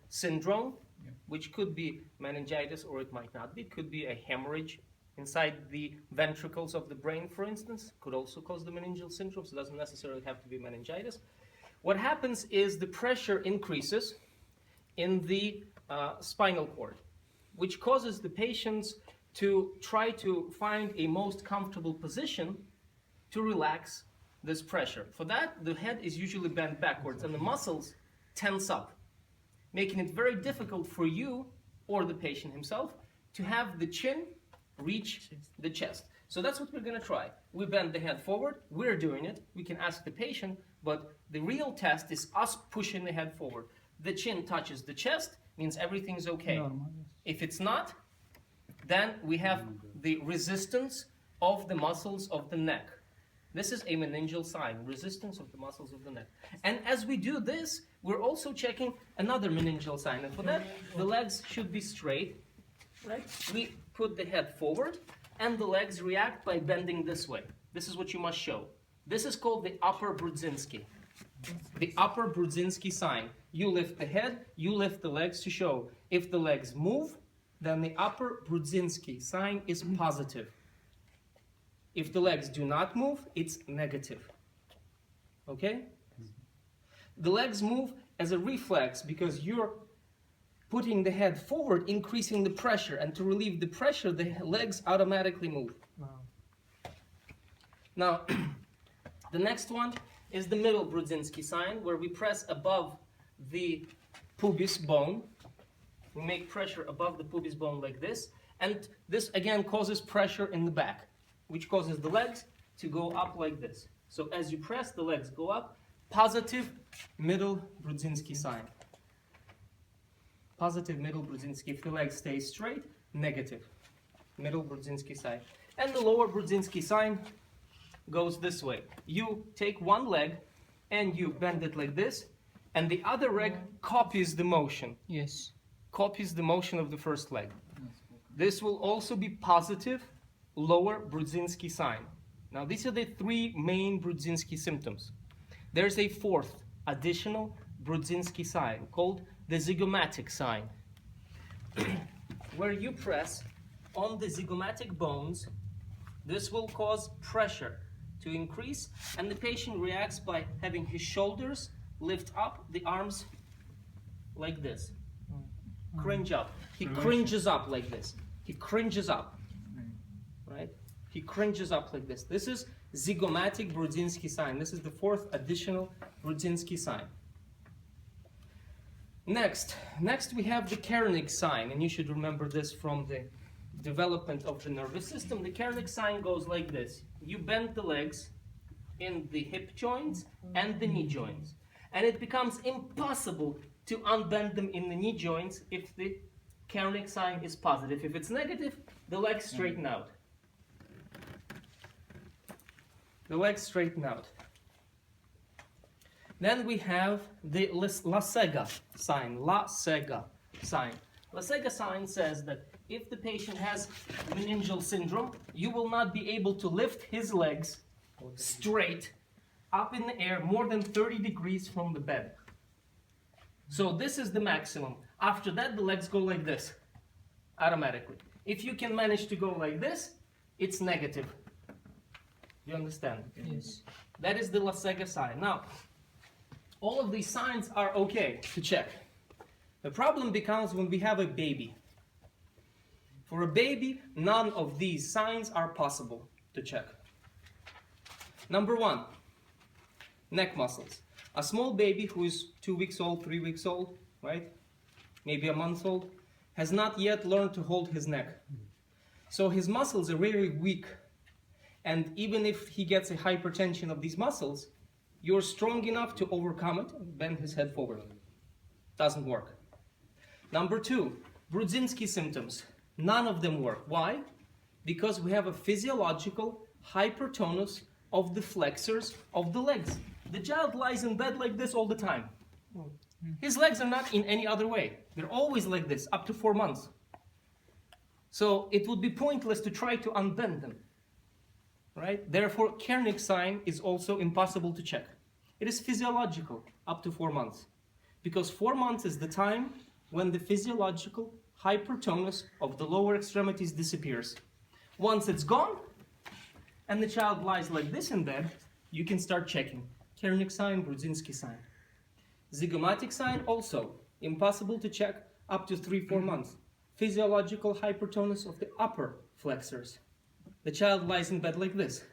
syndrome, which could be meningitis or it might not be. It could be a hemorrhage inside the ventricles of the brain, for instance. Could also cause the meningeal syndrome, so it doesn't necessarily have to be meningitis. What happens is the pressure increases in the spinal cord, which causes the patients to try to find a most comfortable position to relax this pressure. For that, the head is usually bent backwards and the muscles tense up, making it very difficult for you or the patient himself to have the chin reach the chest. So that's what we're going to try. We bend the head forward. We're doing it. We can ask the patient, but the real test is us pushing the head forward. The chin touches the chest, means everything's okay. If it's not, then we have the resistance of the muscles of the neck. This is a meningeal sign, resistance of the muscles of the neck. And as we do this, we're also checking another meningeal sign. And for that, the legs should be straight, right? We put the head forward, and the legs react by bending this way. This is what you must show. This is called the upper Brudzinski. The upper Brudzinski sign. You lift the head, you lift the legs to show. If the legs move, then the upper Brudzinski sign is positive. If the legs do not move, it's negative. Okay? The legs move as a reflex because you're putting the head forward, increasing the pressure, and to relieve the pressure, the legs automatically move. Wow. Now, the next one is the middle Brudzinski sign, where we press above the pubis bone. We make pressure above the pubis bone like this, and this again causes pressure in the back, which causes the legs to go up like this. So as you press, the legs go up. Positive middle Brudzinski sign. Positive middle Brudzinski. If the leg stays straight, negative middle Brudzinski sign. And the lower Brudzinski sign goes this way. You take one leg and you bend it like this, and the other leg copies the motion. Yes. Copies the motion of the first leg. This will also be positive lower Brudzinski sign. Now these are the three main Brudzinski symptoms. There's a fourth additional Brudzinski sign called the zygomatic sign, where you press on the zygomatic bones. This will cause pressure to increase, and the patient reacts by having his shoulders lift up, the arms like this. Cringe up. He cringes up like this. He cringes up. Right? He cringes up like this. This is zygomatic Brudzinski sign. This is the fourth additional Brudzinski sign. Next we have the Kernig sign, and you should remember this from the development of the nervous system. The Kernig sign goes like this. You bend the legs in the hip joints and the knee joints, and it becomes impossible to unbend them in the knee joints if the Kernig sign is positive. If it's negative, the legs straighten out. The legs straighten out. Then we have the Lasega sign. Lasega sign. Lasega sign says that if the patient has meningeal syndrome, you will not be able to lift his legs straight up in the air more than 30 degrees from the bed. So this is the maximum. After that, the legs go like this, automatically. If you can manage to go like this, it's negative. You understand? Yes. That is the Lasega sign. Now, all of these signs are okay to check. The problem becomes when we have a baby. For a baby, none of these signs are possible to check. Number one, neck muscles. A small baby who is 2 weeks old, 3 weeks old, right? Maybe a month old, has not yet learned to hold his neck. So his muscles are very weak. And even if he gets a hypertension of these muscles, you're strong enough to overcome it and bend his head forward. Doesn't work. Number two, Brudzinski symptoms. None of them work. Why? Because we have a physiological hypertonus of the flexors of the legs. The child lies in bed like this all the time. His legs are not in any other way. They're always like this, up to 4 months. So it would be pointless to try to unbend them. Right? Therefore, Kernig sign is also impossible to check. It is physiological up to 4 months. Because 4 months is the time when the physiological hypertonus of the lower extremities disappears. Once it's gone, and the child lies like this in bed, you can start checking. Kernick sign, Brudzinski sign. Zygomatic sign also impossible to check up to 3-4 months. Physiological hypertonus of the upper flexors. The child lies in bed like this.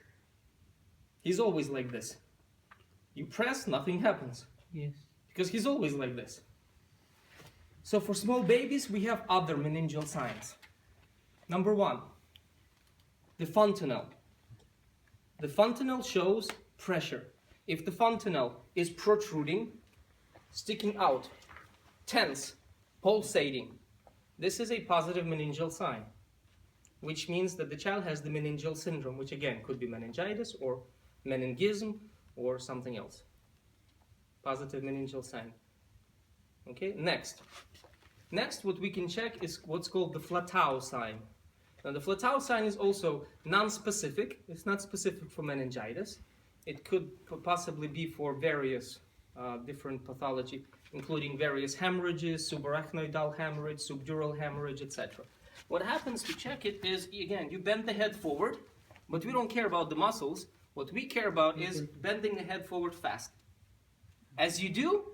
He's always like this. You press, nothing happens. Yes. Because he's always like this. So for small babies, we have other meningeal signs. Number 1, the fontanelle. The fontanelle shows pressure. If the fontanelle is protruding, sticking out, tense, pulsating, this is a positive meningeal sign, which means that the child has the meningeal syndrome, which again could be meningitis or meningism or something else. Positive meningeal sign. Okay, next. Next, what we can check is what's called the Flatau sign. Now, the Flatau sign is also non-specific. It's not specific for meningitis. It could possibly be for various different pathology, including various hemorrhages, subarachnoidal hemorrhage, subdural hemorrhage, etc. What happens to check it is, again, you bend the head forward, but we don't care about the muscles. What we care about is bending the head forward fast. As you do,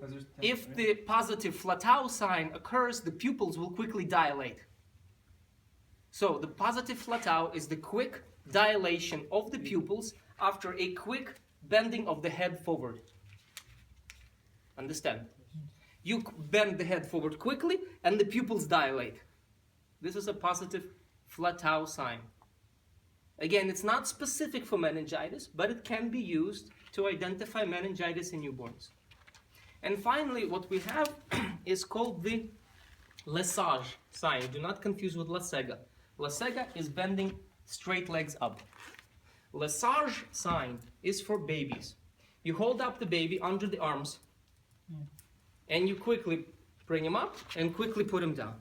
if the positive Flatau sign occurs, the pupils will quickly dilate. So the positive Flatau is the quick dilation of the pupils after a quick bending of the head forward. Understand? You bend the head forward quickly and the pupils dilate. This is a positive Flatau sign. Again, it's not specific for meningitis, but it can be used to identify meningitis in newborns. And finally, what we have is called the Lesage sign. Do not confuse with Lasega. Lasega is bending straight legs up. Lesage sign is for babies. You hold up the baby under the arms, and you quickly bring him up and quickly put him down.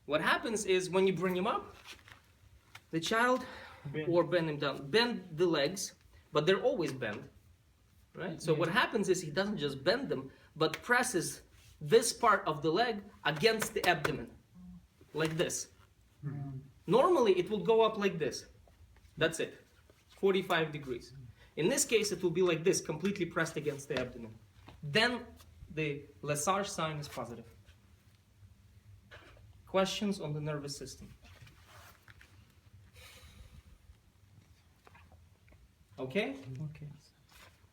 What happens is when you bring him up, the child, or bend him down, bend the legs, but they're always bent. Right? So what happens is he doesn't just bend them, but presses this part of the leg against the abdomen, like this. Normally it will go up like this. That's it, 45 degrees. In this case it will be like this, completely pressed against the abdomen. Then the Lesage sign is positive. Questions on the nervous system? Okay? Okay.